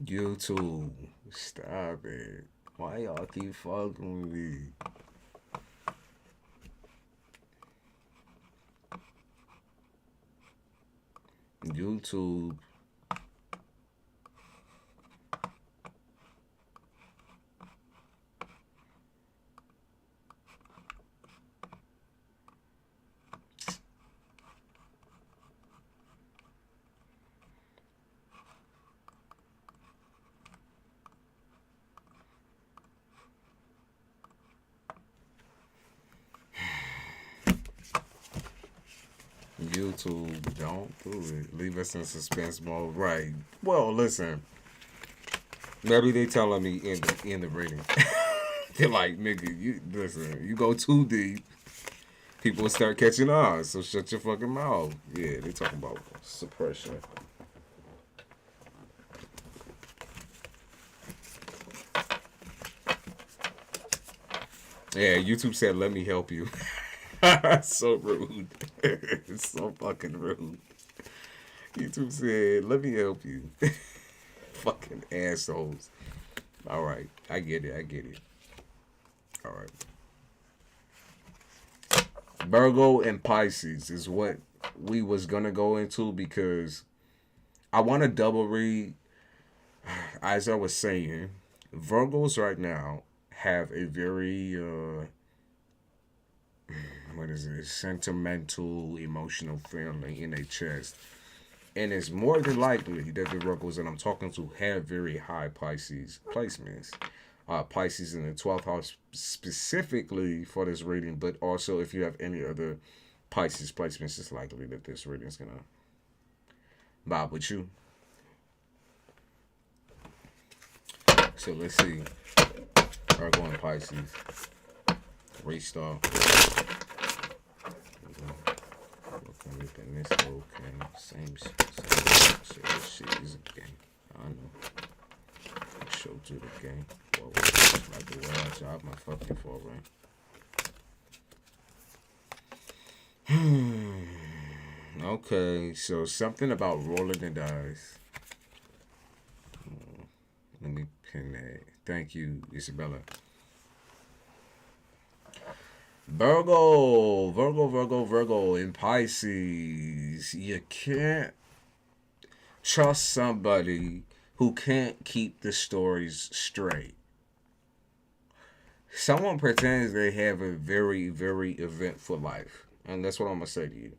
YouTube, stop it. Why y'all keep fucking with me? YouTube. YouTube, don't do it. Leave us in suspense mode. Right. Well, listen. Maybe they telling me in the reading. They're like, nigga, you listen. You go too deep, people will start catching on. So shut your fucking mouth. Yeah, they talking about suppression. Yeah, YouTube said, "Let me help you." So rude. It's so fucking rude. YouTube said, "Let me help you." Fucking assholes. All right, I get it. I get it. All right. Virgo and Pisces is what we was gonna go into because I want to double read. As I was saying, Virgos right now have a very what is it? Sentimental, emotional feeling in their chest, and it's more than likely that the Virgos that I'm talking to have very high Pisces placements. Pisces in the 12th house specifically for this reading, but also if you have any other Pisces placements, it's likely that this reading is gonna vibe with you. So let's see. Virgo and Pisces. Restart. Looking at this okay. Same shit is a game. I know. Show to the game. Whoa, like the way I job my fucking foreign. Okay, so something about rolling the dice. Let me pin that. Thank you, Isabella. Virgo in Pisces. You can't trust somebody who can't keep the stories straight. Someone pretends they have a very, very eventful life. And that's what I'm going to say to you.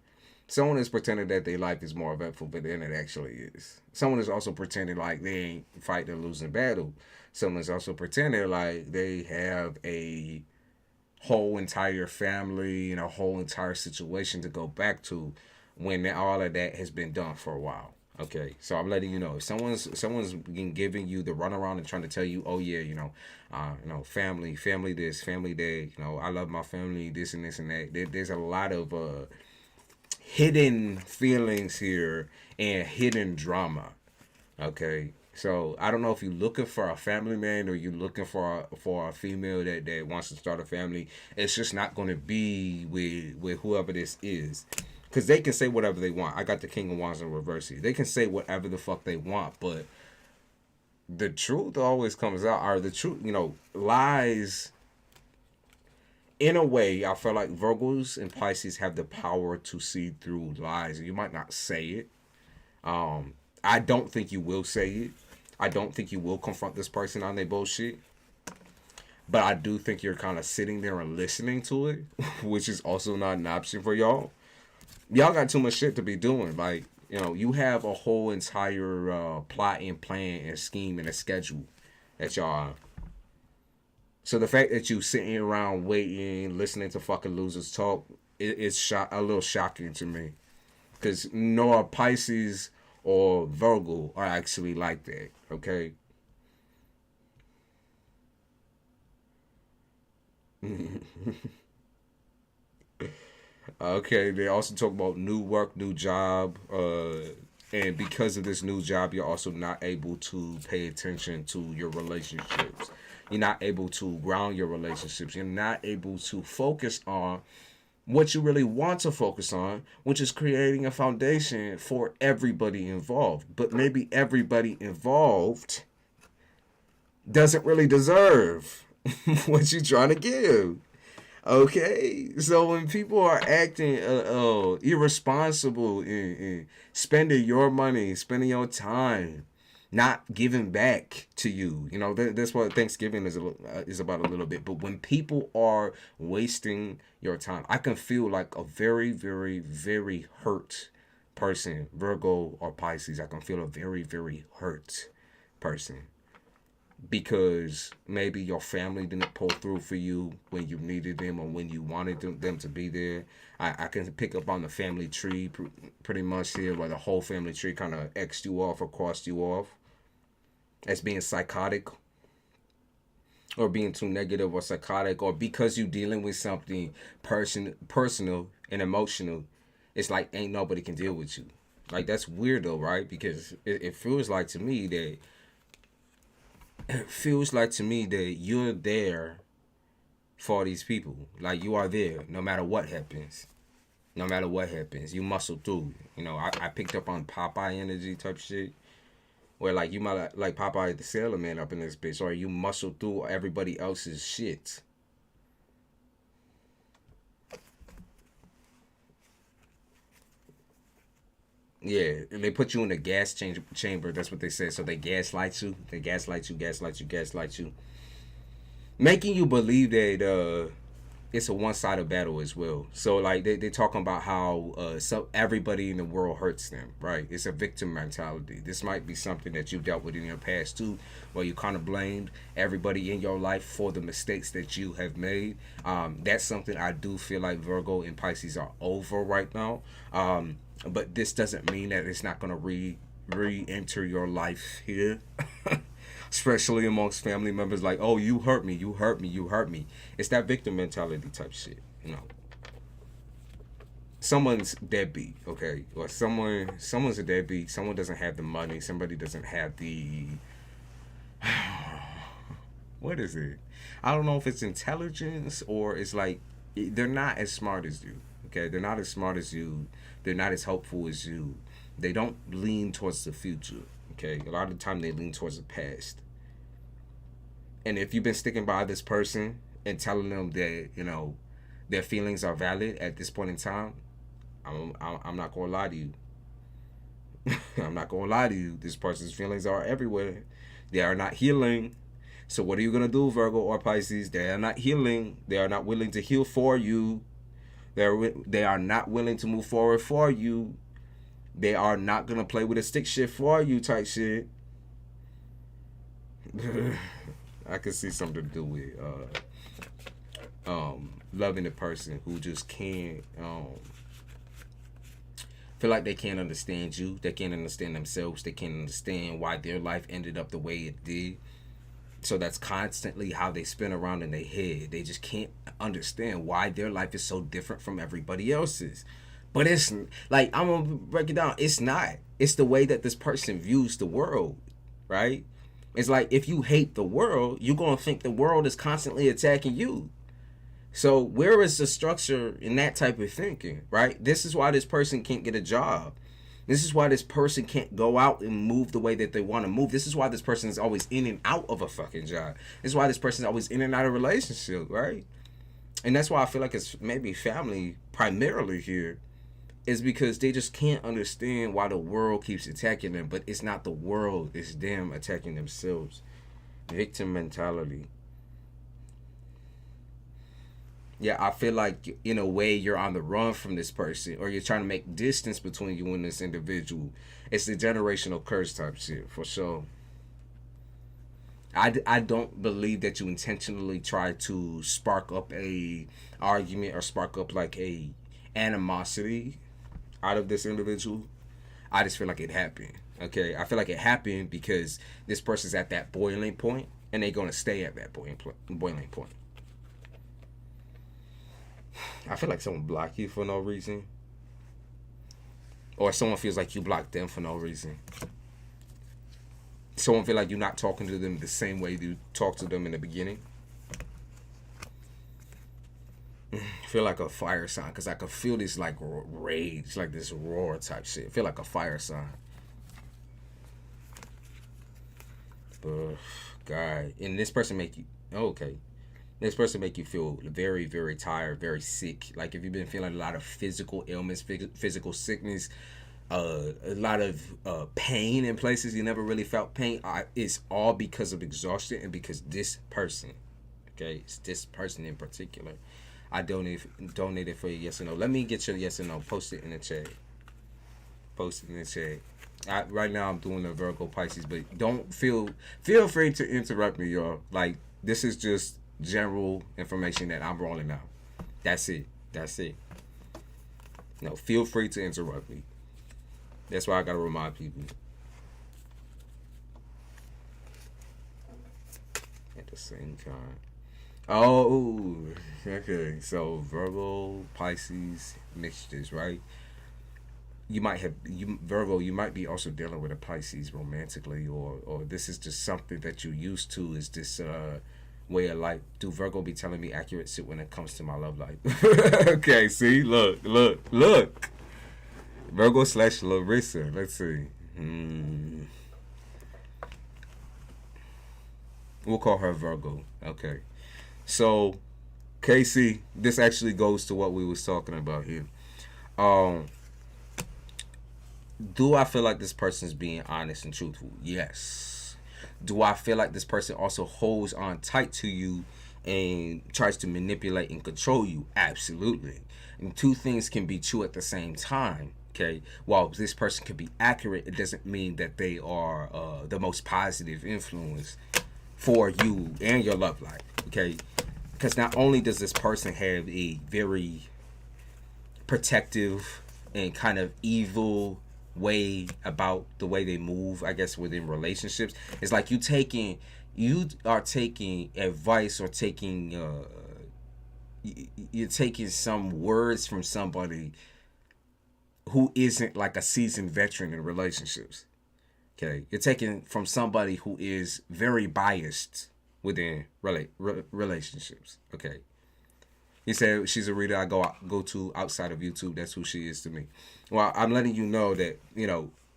Someone is pretending that their life is more eventful than it actually is. Someone is also pretending like they ain't fighting a losing battle. Someone is also pretending like they have a whole entire family and a whole entire situation to go back to when all of that has been done for a while. Okay, so I'm letting you know if someone's giving you the runaround and trying to tell you, oh yeah, family this, family that, I love my family, this and this and that. There's a lot of hidden feelings here and hidden drama. Okay, so I don't know if you're looking for a family man or you're looking for a female that wants to start a family. It's just not going to be with whoever this is, because they can say whatever they want. I got the King of Wands in reverse here. They can say whatever the fuck they want, but the truth always comes out. Or the truth, lies. In a way, I feel like Virgos and Pisces have the power to see through lies. You might not say it. I don't think you will say it. I don't think you will confront this person on their bullshit. But I do think you're kind of sitting there and listening to it, which is also not an option for y'all. Y'all got too much shit to be doing. Like, you have a whole entire plot and plan and scheme and a schedule that y'all. So the fact that you sitting around waiting, listening to fucking losers talk, it's a little shocking to me. Because nor Pisces or Virgo are actually like that. Okay. Okay. They also talk about new work, new job. And because of this new job, you're also not able to pay attention to your relationships. You're not able to ground your relationships. You're not able to focus on what you really want to focus on, which is creating a foundation for everybody involved. But maybe everybody involved doesn't really deserve what you're trying to give. Okay, so when people are acting irresponsible in spending your money, spending your time, not giving back to you, you know that's what Thanksgiving is about a little bit. But when people are wasting your time, I can feel like a very, very, very hurt person, Virgo or Pisces. I can feel a very, very hurt person because maybe your family didn't pull through for you when you needed them or when you wanted them to be there. I can pick up on the family tree pretty much here, where the whole family tree kind of X'd you off or crossed you off as being psychotic or being too negative or psychotic, or because you're dealing with something personal and emotional. It's like ain't nobody can deal with you. Like, that's weird though, right? Because it feels like to me that you're there for these people. Like, you are there no matter what happens. No matter what happens, you muscle through. You know, I picked up on Popeye energy type shit. Where, like, you might like Popeye the Sailor Man up in this bitch. Or you muscle through everybody else's shit. Yeah, and they put you in the chamber. That's what they said. So they gaslight you. They gaslight you. Making you believe that it's a one-sided battle as well. So like they talking about how so everybody in the world hurts them, right? It's a victim mentality. This might be something that you dealt with in your past too, where you kind of blamed everybody in your life for the mistakes that you have made. That's something I do feel like Virgo and Pisces are over right now. But this doesn't mean that it's not gonna re-enter your life here. Especially amongst family members, like, oh, you hurt me, you hurt me, you hurt me. It's that victim mentality type shit, you know. Someone's deadbeat, okay, or someone's a deadbeat. Someone doesn't have the money. Somebody doesn't have the what is it? I don't know if it's intelligence or it's like they're not as smart as you. Okay, they're not as smart as you. They're not as hopeful as you. They don't lean towards the future. Okay, a lot of the time they lean towards the past. And if you've been sticking by this person and telling them that, you know, their feelings are valid at this point in time, I'm not gonna lie to you. I'm not gonna lie to you. This person's feelings are everywhere. They are not healing. So what are you gonna do, Virgo or Pisces? They are not healing. They are not willing to heal for you. They are not willing to move forward for you. They are not gonna play with a stick shift for you type shit. I could see something to do with loving a person who just can't feel like they can't understand you. They can't understand themselves. They can't understand why their life ended up the way it did. So that's constantly how they spin around in their head. They just can't understand why their life is so different from everybody else's. But it's like, I'm gonna break it down. It's not. It's the way that this person views the world, right? It's like, if you hate the world, you're gonna think the world is constantly attacking you. So where is the structure in that type of thinking, right? This is why this person can't get a job. This is why this person can't go out and move the way that they want to move. This is why this person is always in and out of a fucking job. This is why this person is always in and out of a relationship, right? And that's why I feel like it's maybe family primarily here, is because they just can't understand why the world keeps attacking them. But it's not the world, it's them attacking themselves. Victim mentality. Yeah, I feel like in a way you're on the run from this person, or you're trying to make distance between you and this individual. It's the generational curse type shit, for sure. I don't believe that you intentionally try to spark up a argument or spark up like a animosity out of this individual. I just feel like it happened. Okay, I feel like it happened because this person's at that boiling point, and they're gonna stay at that boiling point. I feel like someone blocked you for no reason, or someone feels like you blocked them for no reason. Someone feel like you're not talking to them the same way you talked to them in the beginning. I feel like a fire sign, because I could feel this like rage, like this roar type shit. I feel like a fire sign. But God. And this person make you, okay. This person make you feel very, very tired, very sick. Like if you've been feeling a lot of physical ailments, physical sickness, a lot of pain in places you never really felt pain. It's all because of exhaustion and because this person, okay, it's this person in particular. I donated for your yes or no. Let me get your yes or no. Post it in the chat. Post it in the chat. Right now I'm doing the Virgo Pisces, but don't feel free to interrupt me, y'all. Like this is just general information that I'm rolling out. That's it. That's it. No, feel free to interrupt me. That's why I gotta remind people. At the same time. Oh, okay. So Virgo, Pisces mixtures, right? You might have Virgo. You might be also dealing with a Pisces romantically, or this is just something that you're used to. Is this way of life? Do Virgo be telling me accurate shit when it comes to my love life? Okay, see, look. Virgo / Larissa. Let's see. We'll call her Virgo. Okay. So, Casey, this actually goes to what we was talking about here. Do I feel like this person's being honest and truthful? Yes. Do I feel like this person also holds on tight to you and tries to manipulate and control you? Absolutely. And two things can be true at the same time. Okay. While this person could be accurate, it doesn't mean that they are the most positive influence for you and your love life. Okay. Because not only does this person have a very protective and kind of evil way about the way they move, I guess, within relationships. It's like you are taking advice or you're taking some words from somebody who isn't like a seasoned veteran in relationships. Okay, you're taking from somebody who is very biased within relationships. Okay, he said she's a reader I go to outside of YouTube. That's who she is to me. Well, I'm letting you know that,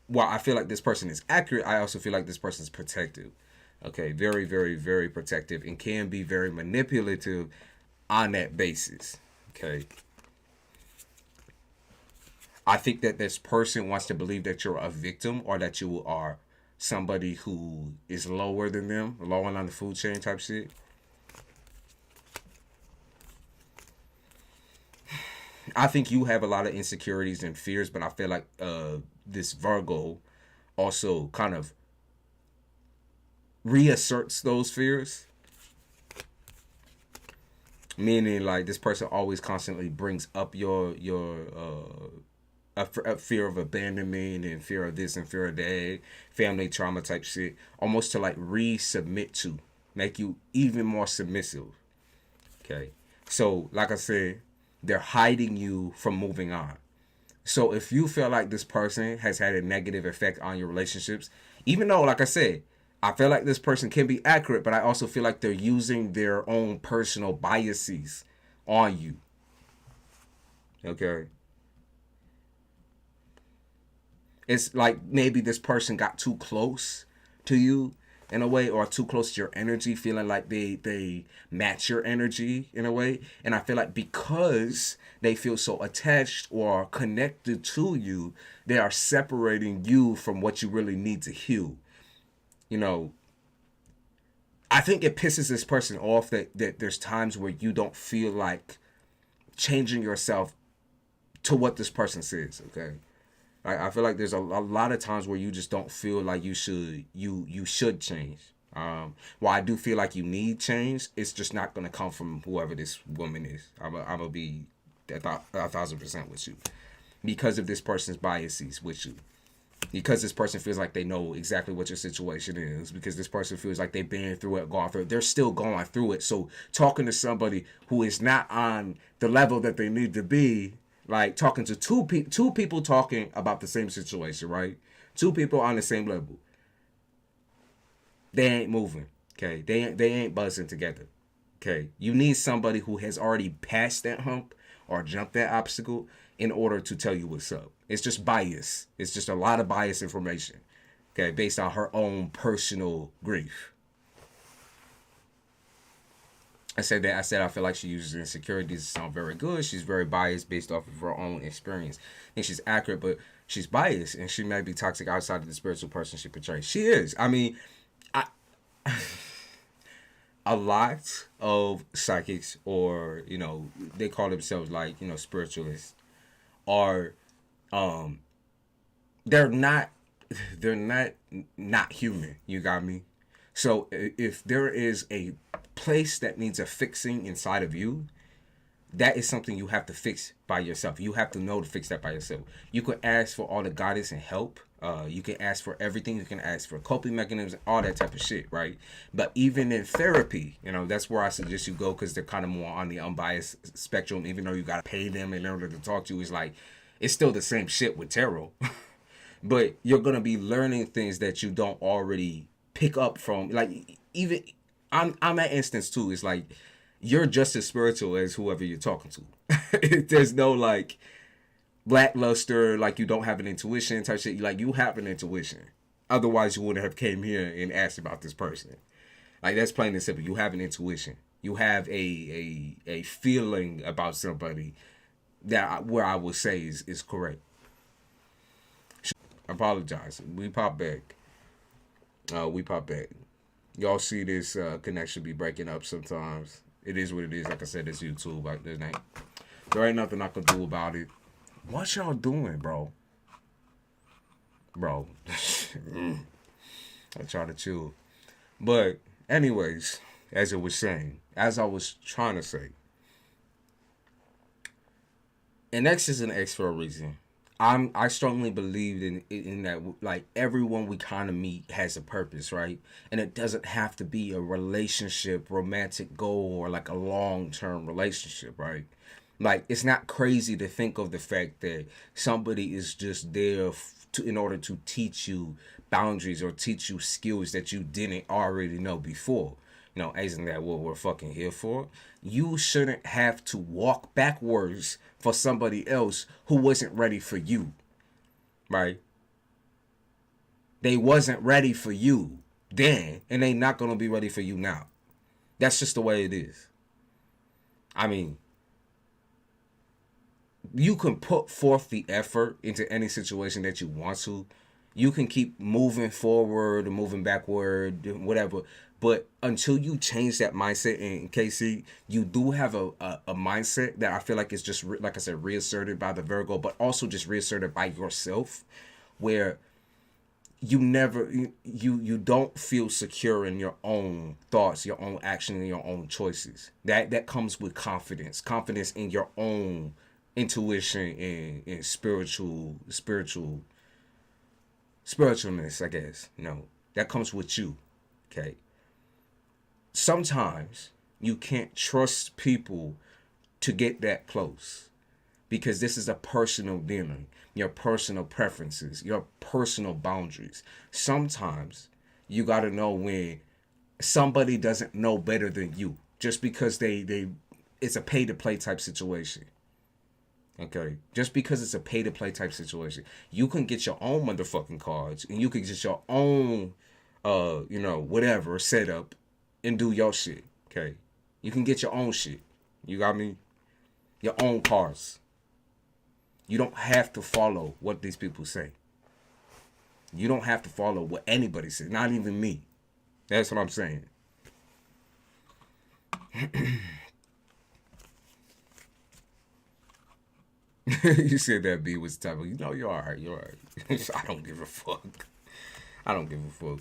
while I feel like this person is accurate, I also feel like this person is protective. Okay, very, very, very protective and can be very manipulative on that basis. Okay. I think that this person wants to believe that you're a victim or that you are somebody who is lower than them, lower on the food chain type shit. I think you have a lot of insecurities and fears, but I feel like this Virgo also kind of reasserts those fears. Meaning, like, this person always constantly brings up your a fear of abandonment and fear of this and fear of that, family trauma type shit, almost to like resubmit to, make you even more submissive. Okay, so like I said, they're hiding you from moving on. So if you feel like this person has had a negative effect on your relationships, even though, like I said, I feel like this person can be accurate, but I also feel like they're using their own personal biases on you. Okay. It's like maybe this person got too close to you in a way, or too close to your energy, feeling like they match your energy in a way. And I feel like because they feel so attached or connected to you, they are separating you from what you really need to heal. I think it pisses this person off that there's times where you don't feel like changing yourself to what this person says. Okay. I feel like there's a lot of times where you just don't feel like you should change. While I do feel like you need change, it's just not going to come from whoever this woman is. I'm going to be 1,000% with you because of this person's biases with you. Because this person feels like they know exactly what your situation is. Because this person feels like they've been through it, gone through it. They're still going through it. So talking to somebody who is not on the level that they need to be, like talking to two people talking about the same situation, right? Two people on the same level. They ain't moving, okay? They ain't buzzing together, okay? You need somebody who has already passed that hump or jumped that obstacle in order to tell you what's up. It's just bias. It's just a lot of biased information, okay, based on her own personal grief. I said I feel like she uses insecurities to sound very good. She's very biased based off of her own experience. I think she's accurate, but she's biased, and she may be toxic outside of the spiritual person she portrays. She is. I mean, I, a lot of psychics, or they call themselves like spiritualists, are um they're not they're not human. You got me? So if there is a place that needs a fixing inside of you, that is something you have to fix by yourself. You have to know to fix that by yourself. You could ask for all the guidance and help. You can ask for everything. You can ask for coping mechanisms, all that type of shit, right? But even in therapy, that's where I suggest you go, because they're kind of more on the unbiased spectrum. Even though you gotta pay them in order to talk to you, it's still the same shit with tarot. But you're gonna be learning things that you don't already pick up from. Like, even I'm at instance too. It's like you're just as spiritual as whoever you're talking to. There's no like lackluster, like you don't have an intuition type shit. Like, you have an intuition. Otherwise, you wouldn't have came here and asked about this person. Like, that's plain and simple. You have an intuition. You have a feeling about somebody that where I would say is correct. I apologize. We pop back. We pop back. Y'all see this connection be breaking up sometimes. It is what it is. Like I said, it's YouTube. There ain't nothing I can do about it. What y'all doing, bro? Bro. I try to chill. But anyways, as I was trying to say, an X is an X for a reason. I strongly believe in that, like, everyone we kind of meet has a purpose, right? And it doesn't have to be a relationship, romantic goal, or like a long-term relationship, right? Like, it's not crazy to think of the fact that somebody is just there in order to teach you boundaries or teach you skills that you didn't already know before. Isn't that what we're fucking here for? You shouldn't have to walk backwards for somebody else who wasn't ready for you, right? They wasn't ready for you then, and they not gonna be ready for you now. That's just the way it is. I mean, you can put forth the effort into any situation that you want to. You can keep moving forward or moving backward, whatever. But until you change that mindset, in KC, you do have a mindset that I feel like is just, like I said, reasserted by the Virgo, but also just reasserted by yourself, where you don't feel secure in your own thoughts, your own action, and your own choices. That comes with confidence in your own intuition and spiritualness, I guess. That comes with you. Okay. Sometimes you can't trust people to get that close, because this is a personal dealing, your personal preferences, your personal boundaries. Sometimes you got to know when somebody doesn't know better than you, just because it's a pay to play type situation. Okay, just because it's a pay to play type situation, you can get your own motherfucking cards, and you can get your own whatever set up and do your shit. Okay, you can get your own shit. You got me? Your own cards. You don't have to follow what these people say. You don't have to follow what anybody says, not even me. That's what I'm saying. You said that B was type of, you're alright, you're alright. I don't give a fuck. I don't give a fuck.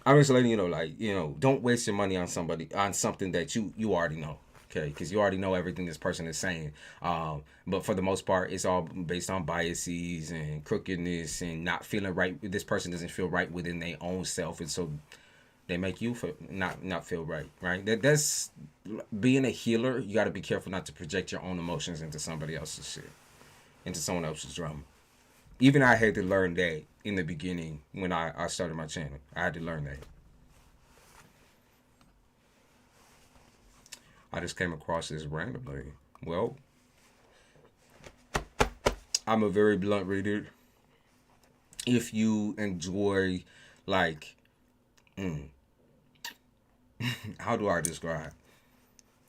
I'm just letting you know, like, don't waste your money on something that you already know. Okay, because you already know everything this person is saying. But for the most part, it's all based on biases and crookedness and not feeling right. This person doesn't feel right within their own self, and so they make you not feel right. Right? That's being a healer. You got to be careful not to project your own emotions into somebody else's shit, into someone else's drama. Even I had to learn that in the beginning when I started my channel. I had to learn that. I just came across this randomly. Well, I'm a very blunt reader. If you enjoy, like, how do I describe?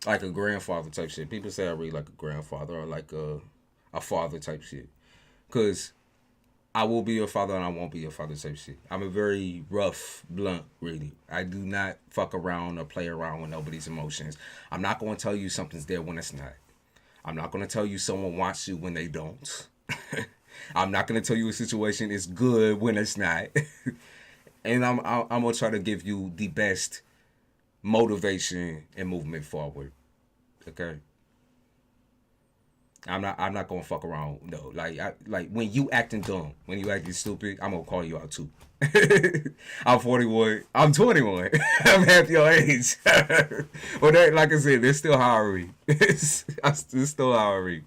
like a grandfather type shit. People say I read like a grandfather or like a father type shit. Cause I will be your father and I won't be your father type shit. I'm a very rough, blunt reader. I do not fuck around or play around with nobody's emotions. I'm not going to tell you something's there when it's not. I'm not going to tell you someone wants you when they don't. I'm not going to tell you a situation is good when it's not. And I'm going to try to give you the best motivation and movement forward. Okay? I'm not gonna fuck around. No, like when you acting dumb, when you acting stupid, I'm gonna call you out too. I'm 41. I'm 21. I'm half your age. But that, like I said, it's still how I read. It's still how I read.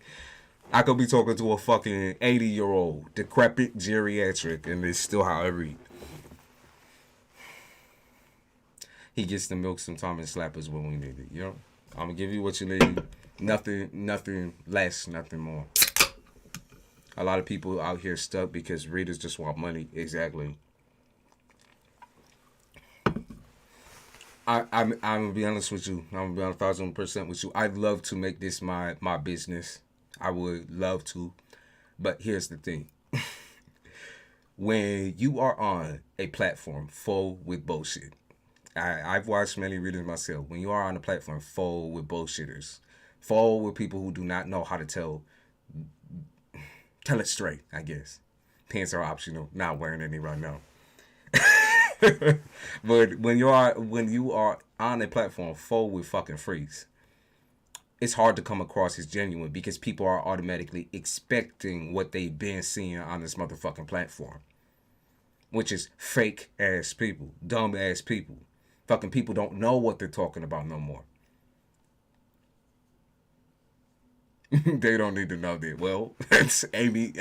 I could be talking to a fucking 80-year-old, decrepit geriatric, and it's still how I read. He gets the milk sometime and slap us when we need it. You know, I'm gonna give you what you need. Nothing less, nothing more. A lot of people out here stuck because readers just want money. Exactly. I'm gonna be honest with you. I'm gonna be 1,000% with you. I'd love to make this my business. I would love to, but here's the thing. When you are on a platform full with bullshit, I've watched many readers myself. When you are on a platform full with bullshitters, full with people who do not know how to tell it straight, I guess. Pants are optional. Not wearing any right now. But when you are on a platform full with fucking freaks, it's hard to come across as genuine because people are automatically expecting what they've been seeing on this motherfucking platform, which is fake ass people, dumb ass people. Fucking people don't know what they're talking about no more. They don't need to know that. Well, Amy